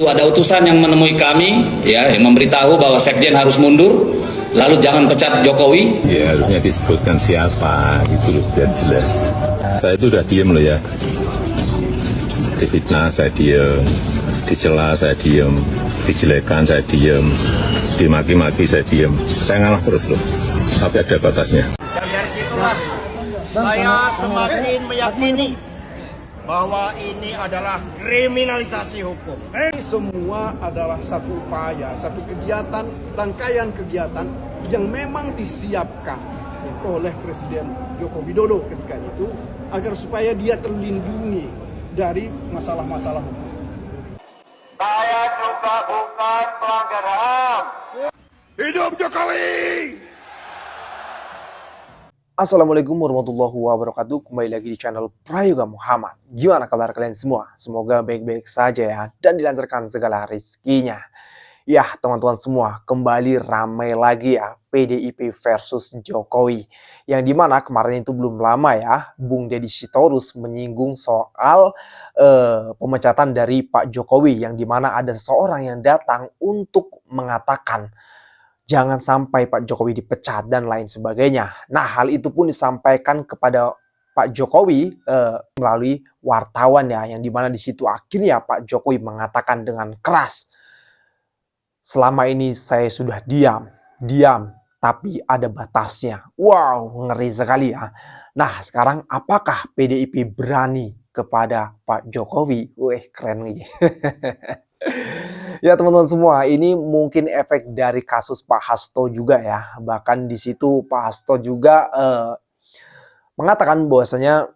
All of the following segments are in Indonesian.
Ada utusan yang menemui kami, ya, yang memberitahu bahwa Sekjen harus mundur, lalu jangan pecat Jokowi. Ya harusnya disebutkan siapa, gitu loh, biar jelas. Saya itu udah diem loh ya. Difitnah saya diem, dicela saya diem, dijelekan saya diem, dimaki-maki saya diem. Saya ngalah terus loh, tapi ada batasnya. Dan dari situlah saya semakin meyakini bahwa ini adalah kriminalisasi hukum. Semua adalah satu upaya, satu kegiatan, rangkaian kegiatan yang memang disiapkan oleh Presiden Joko Widodo ketika itu agar supaya dia terlindungi dari masalah-masalah hukum. Saya juga bukan pelanggar HAM. Hidup Jokowi! Assalamualaikum warahmatullahi wabarakatuh. Kembali lagi di channel Prayoga Muhammad. Gimana kabar kalian semua? Semoga baik-baik saja ya, dan dilancarkan segala rezekinya. Ya teman-teman semua, kembali ramai lagi ya PDIP versus Jokowi. Yang dimana kemarin itu belum lama ya, Bung Deddy Sitorus menyinggung soal pemecatan dari Pak Jokowi. Yang dimana ada seseorang yang datang untuk mengatakan jangan sampai Pak Jokowi dipecat dan lain sebagainya. Nah, hal itu pun disampaikan kepada Pak Jokowi melalui wartawan ya, yang dimana di situ akhirnya Pak Jokowi mengatakan dengan keras, selama ini saya sudah diam, tapi ada batasnya. Wow, ngeri sekali ya. Nah, sekarang apakah PDIP berani kepada Pak Jokowi? Wih, keren nih. Ya teman-teman semua, ini mungkin efek dari kasus Pak Hasto juga ya. Bahkan di situ Pak Hasto juga mengatakan bahwasanya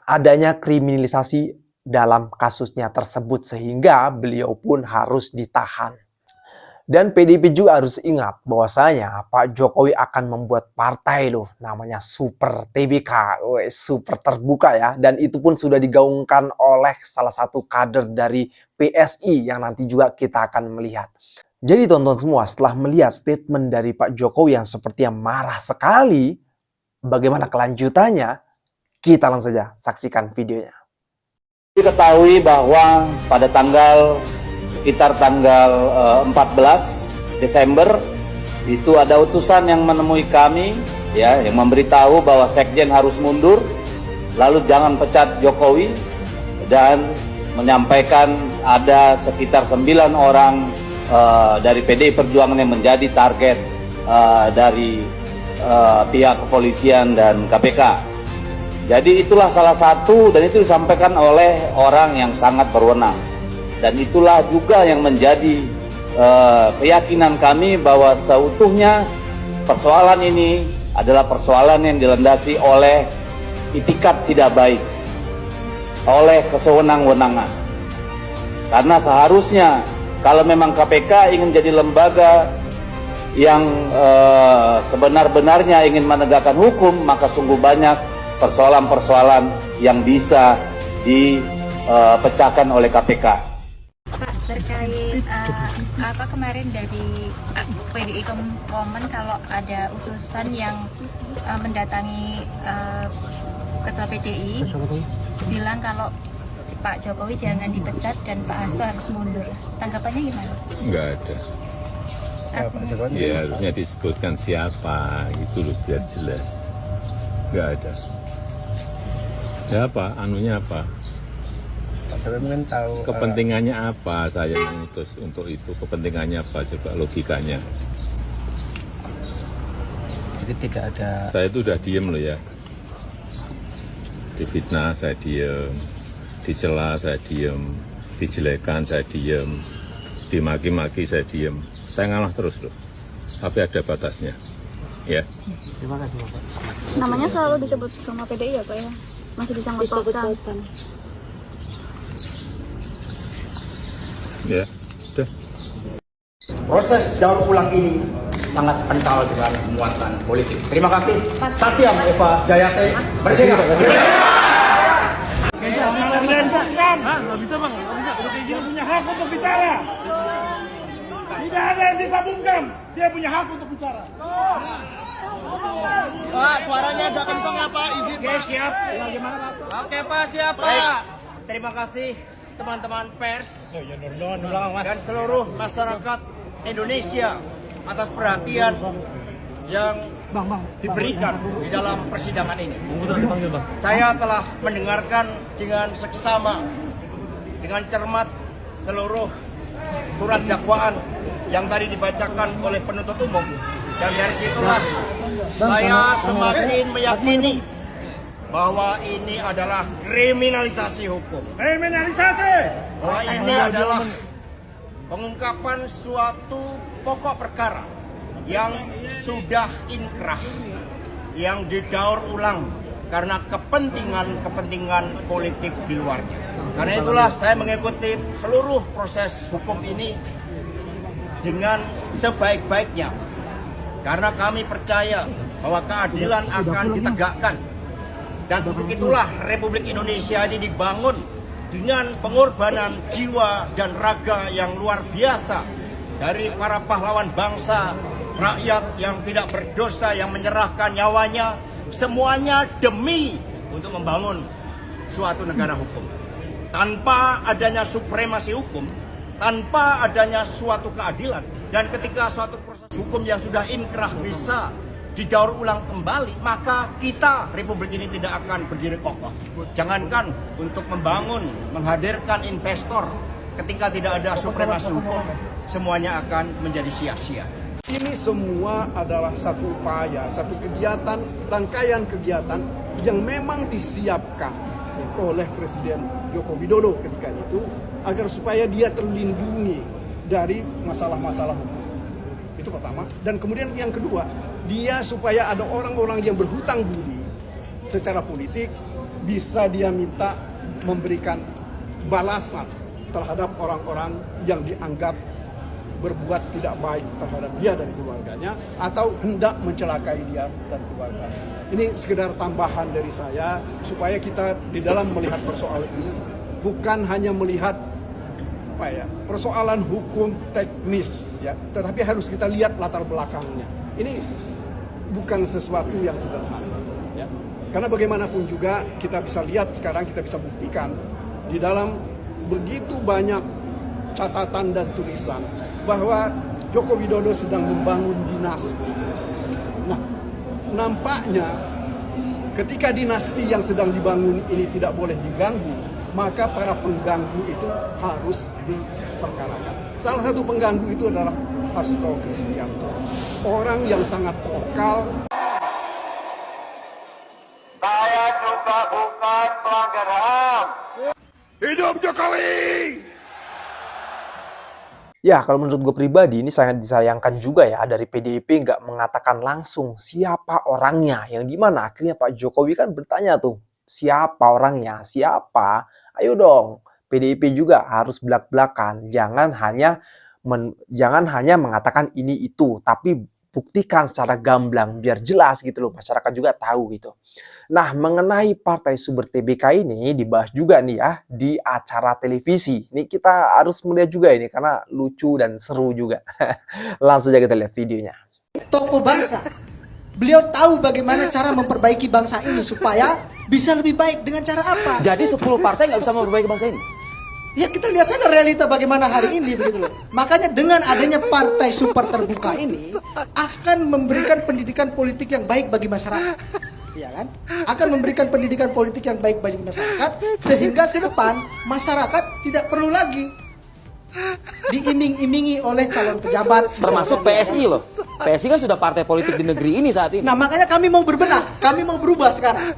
adanya kriminalisasi dalam kasusnya tersebut sehingga beliau pun harus ditahan. Dan PDIP juga harus ingat bahwasanya Pak Jokowi akan membuat partai loh, namanya Super TBK, super terbuka ya. Dan itu pun sudah digaungkan oleh salah satu kader dari PSI yang nanti juga kita akan melihat. Jadi tonton semua, setelah melihat statement dari Pak Jokowi yang sepertinya marah sekali, bagaimana kelanjutannya? Kita langsung saja saksikan videonya. Diketahui bahwa pada sekitar tanggal 14 Desember itu ada utusan yang menemui kami, ya, yang memberitahu bahwa Sekjen harus mundur, lalu jangan pecat Jokowi, dan menyampaikan ada sekitar 9 orang dari PDI Perjuangan yang menjadi target dari pihak kepolisian dan KPK. Jadi itulah salah satu, dan itu disampaikan oleh orang yang sangat berwenang. Dan itulah juga yang menjadi keyakinan kami bahwa seutuhnya persoalan ini adalah persoalan yang dilandasi oleh itikat tidak baik, oleh kesewenang-wenangan. Karena seharusnya kalau memang KPK ingin jadi lembaga yang sebenar-benarnya ingin menegakkan hukum, maka sungguh banyak persoalan-persoalan yang bisa dipecahkan oleh KPK. Pak, terkait apa kemarin dari PDI Komen kalau ada utusan yang mendatangi Ketua PDI bilang kalau Pak Jokowi jangan dipecat dan Pak Hasto harus mundur. Tanggapannya gimana? Enggak ada. Ya harusnya disebutkan siapa, gitu loh, biar jelas. Enggak ada. Ya apa? Anunya apa? Tahu Kepentingannya apa saya mengutus untuk itu? Kepentingannya apa? Coba logikanya. jadi tidak ada. Saya itu udah diem loh ya. Difitnah saya diem, dicela saya diem, dijelekan saya diem, dimaki-maki saya diem. Saya ngalah terus loh, tapi ada batasnya. Ya. Terima kasih Bapak. Namanya selalu disebut sama PDI ya Pak ya? Masih bisa ngototkan. Ya, udah. Proses daur ulang ini sangat kental dengan muatan politik. Terima kasih. Satyam Eva Jayate. Berdiri. Nggak bisa bang, nggak bisa. Dia punya hak untuk bicara. Tidak ada yang disambungkan. Dia punya hak untuk bicara. Pak, suaranya agak kencang ya Pak, izin Pak. Oke, siap. Bagaimana Pak? Oke Pak, siap Pak. Terima kasih. teman-teman pers dan seluruh masyarakat Indonesia atas perhatian yang diberikan di dalam persidangan ini. Saya telah mendengarkan dengan seksama, dengan cermat seluruh surat dakwaan yang tadi dibacakan oleh penuntut umum, dan dari situlah saya semakin meyakini bahwa ini adalah kriminalisasi hukum. Bahwa ini adalah pengungkapan suatu pokok perkara yang sudah inkrah, yang didaur ulang karena kepentingan politik di luarnya. Karena itulah saya mengikuti seluruh proses hukum ini dengan sebaik-baiknya. Karena kami percaya bahwa keadilan akan ditegakkan. Dan untuk itulah Republik Indonesia ini dibangun dengan pengorbanan jiwa dan raga yang luar biasa dari para pahlawan bangsa, rakyat yang tidak berdosa, yang menyerahkan nyawanya, semuanya demi untuk membangun suatu negara hukum. Tanpa adanya supremasi hukum, tanpa adanya suatu keadilan, dan ketika suatu proses hukum yang sudah inkrah bisa didaur ulang kembali, maka kita, Republik ini tidak akan berdiri kokoh. Jangankan untuk membangun, menghadirkan investor, ketika tidak ada supremasi hukum, semuanya akan menjadi sia-sia. Ini semua adalah satu upaya, satu kegiatan, rangkaian kegiatan yang memang disiapkan oleh Presiden Joko Widodo ketika itu agar supaya dia terlindungi dari masalah-masalah hukum. Itu pertama. Dan kemudian yang kedua, dia supaya ada orang-orang yang berhutang budi secara politik bisa dia minta memberikan balasan terhadap orang-orang yang dianggap berbuat tidak baik terhadap dia dan keluarganya atau hendak mencelakai dia dan keluarganya. Ini sekedar tambahan dari saya supaya kita di dalam melihat persoalan ini bukan hanya melihat persoalan hukum teknis ya, tetapi harus kita lihat latar belakangnya. Ini bukan sesuatu yang sederhana ya. Karena bagaimanapun juga kita bisa lihat sekarang, kita bisa buktikan di dalam begitu banyak catatan dan tulisan bahwa Joko Widodo sedang membangun dinasti. Nah, nampaknya ketika dinasti yang sedang dibangun ini tidak boleh diganggu, maka para pengganggu itu harus diperkarakan. Salah satu pengganggu itu adalah Hasto Kristianto, orang yang sangat vokal. Saya juga bukan pelanggar HAM. Hidup Jokowi! Ya, kalau menurut gue pribadi ini sangat disayangkan juga ya dari PDIP nggak mengatakan langsung siapa orangnya. Yang dimana akhirnya Pak Jokowi kan bertanya tuh, siapa orangnya? Siapa? Ayo dong, PDIP juga harus belak-belakan. Jangan hanya mengatakan ini itu, tapi buktikan secara gamblang biar jelas gitu loh, masyarakat juga tahu gitu. Nah, mengenai Partai Sumber TBK ini dibahas juga nih ya di acara televisi. Ini kita harus melihat juga ini karena lucu dan seru juga. Langsung aja kita lihat videonya. Tokoh bangsa, beliau tahu bagaimana cara memperbaiki bangsa ini supaya bisa lebih baik. Dengan cara apa? Jadi 10 partai nggak bisa memperbaiki bangsa ini? Ya kita lihat saja realita bagaimana hari ini begitu loh. Makanya dengan adanya partai super terbuka ini akan memberikan pendidikan politik yang baik bagi masyarakat. Ya kan? Akan memberikan pendidikan politik yang baik bagi masyarakat sehingga ke depan masyarakat tidak perlu lagi diiming-imingi oleh calon pejabat. Termasuk PSI loh. PSI kan sudah partai politik di negeri ini saat ini. Nah makanya kami mau berbenah, kami mau berubah sekarang.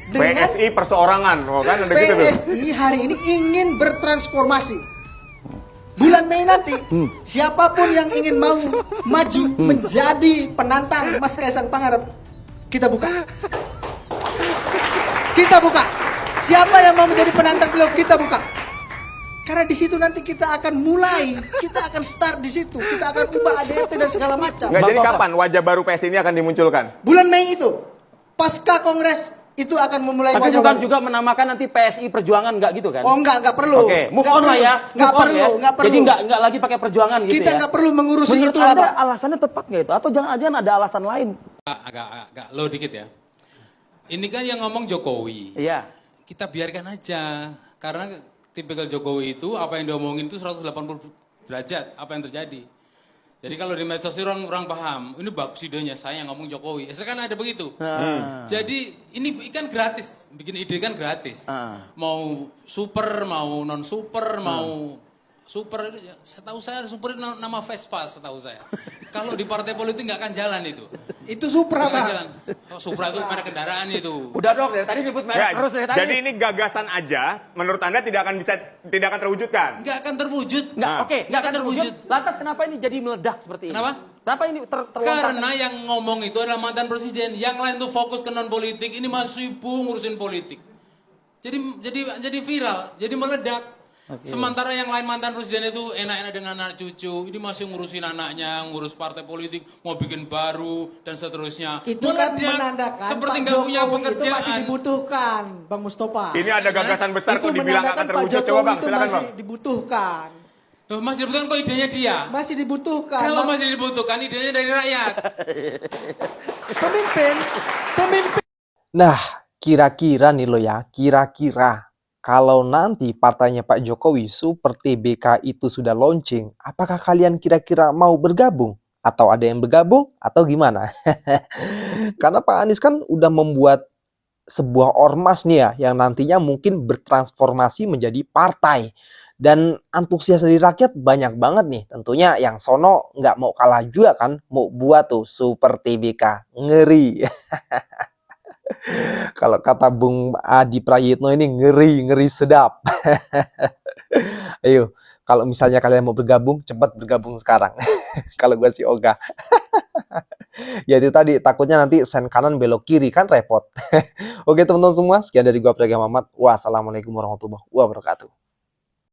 Dengan PSI perseorangan, kan ada gitu tuh. PSI hari ini ingin bertransformasi. Bulan Mei nanti, siapapun yang ingin mau maju menjadi penantang Mas Kaisang Pangarep, kita buka. Kita buka. Siapa yang mau menjadi penantang beliau, kita buka. Karena di situ nanti kita akan mulai, kita akan start di situ, kita akan ubah ADRT dan segala macam. Nggak, jadi kapan wajah baru PSI ini akan dimunculkan? Bulan Mei itu, pasca Kongres itu akan memulai. Tapi wajah bukan baru. juga menamakan nanti PSI Perjuangan nggak gitu kan? Oh enggak perlu. Oke, move on lah ya. Enggak perlu, enggak perlu. Jadi enggak lagi pakai Perjuangan gitu Kita ya. enggak perlu mengurusi Menurut itu Anda Pak. alasannya tepat nggak itu? Atau jangan-jangan ada alasan lain? Agak low dikit ya. Ini kan yang ngomong Jokowi. Iya. Kita biarkan aja karena tipikal Jokowi itu apa yang diomongin itu 180 derajat apa yang terjadi. Jadi kalau di medsos itu orang paham, ini bagus idenya, saya yang ngomong Jokowi. Sekarang ada begitu. Jadi ini kan gratis, bikin ide kan gratis. Mau super, mau non super, mau super itu, setahu saya super itu nama Vespa setahu saya. Kalau di partai politik nggak akan jalan itu. Itu Supra, Nggak akan Bang. jalan. Oh, Supra itu pada kendaraan itu. Udah dong, dari tadi nyebut merek terus dari tadi. Jadi ini gagasan aja, menurut Anda tidak akan terwujudkan? Nggak akan terwujud. Nggak, oke, nggak akan terwujud. terwujud. Lantas kenapa ini jadi meledak seperti ini? Kenapa? Kenapa ini terlontar? Karena yang ngomong itu adalah mantan presiden, yang lain tuh fokus ke non politik, ini masih sibuk ngurusin politik. Jadi viral, jadi meledak. Sementara yang lain mantan presiden itu enak-enak dengan anak cucu, ini masih ngurusin anaknya, ngurus partai politik, mau bikin baru dan seterusnya. Itu kan Meledak, menandakan seperti Pak nggak punya Jokowi itu pekerjaan. masih dibutuhkan, Bang Mustafa. Ini ada gagasan besar Itu kok dibilang akan menandakan Pak terwujud. Coba Jokowi Bang, itu silakan masih Bang. dibutuhkan. Loh, masih dibutuhkan kok idenya dia? Masih dibutuhkan. Kalau Bang. masih dibutuhkan idenya dari rakyat. Pemimpin. Nah, kira-kira nih lo ya, kira-kira kalau nanti partainya Pak Jokowi Super TBK itu sudah launching, apakah kalian kira-kira mau bergabung? Atau ada yang bergabung? Atau gimana? Karena Pak Anies kan udah membuat sebuah ormas nih ya, yang nantinya mungkin bertransformasi menjadi partai. Dan antusias dari rakyat banyak banget nih. Tentunya yang sono nggak mau kalah juga kan, mau buat tuh Super TBK. Ngeri. Kalau kata Bung Adi Prayitno ini ngeri sedap. Ayo, kalau misalnya kalian mau bergabung, cepat bergabung sekarang. Kalau gue sih ogah. Ya itu tadi, takutnya nanti sen kanan belok kiri kan repot. Oke teman-teman semua, sekian dari gue Prayga Muhammad. Wassalamualaikum warahmatullahi wabarakatuh.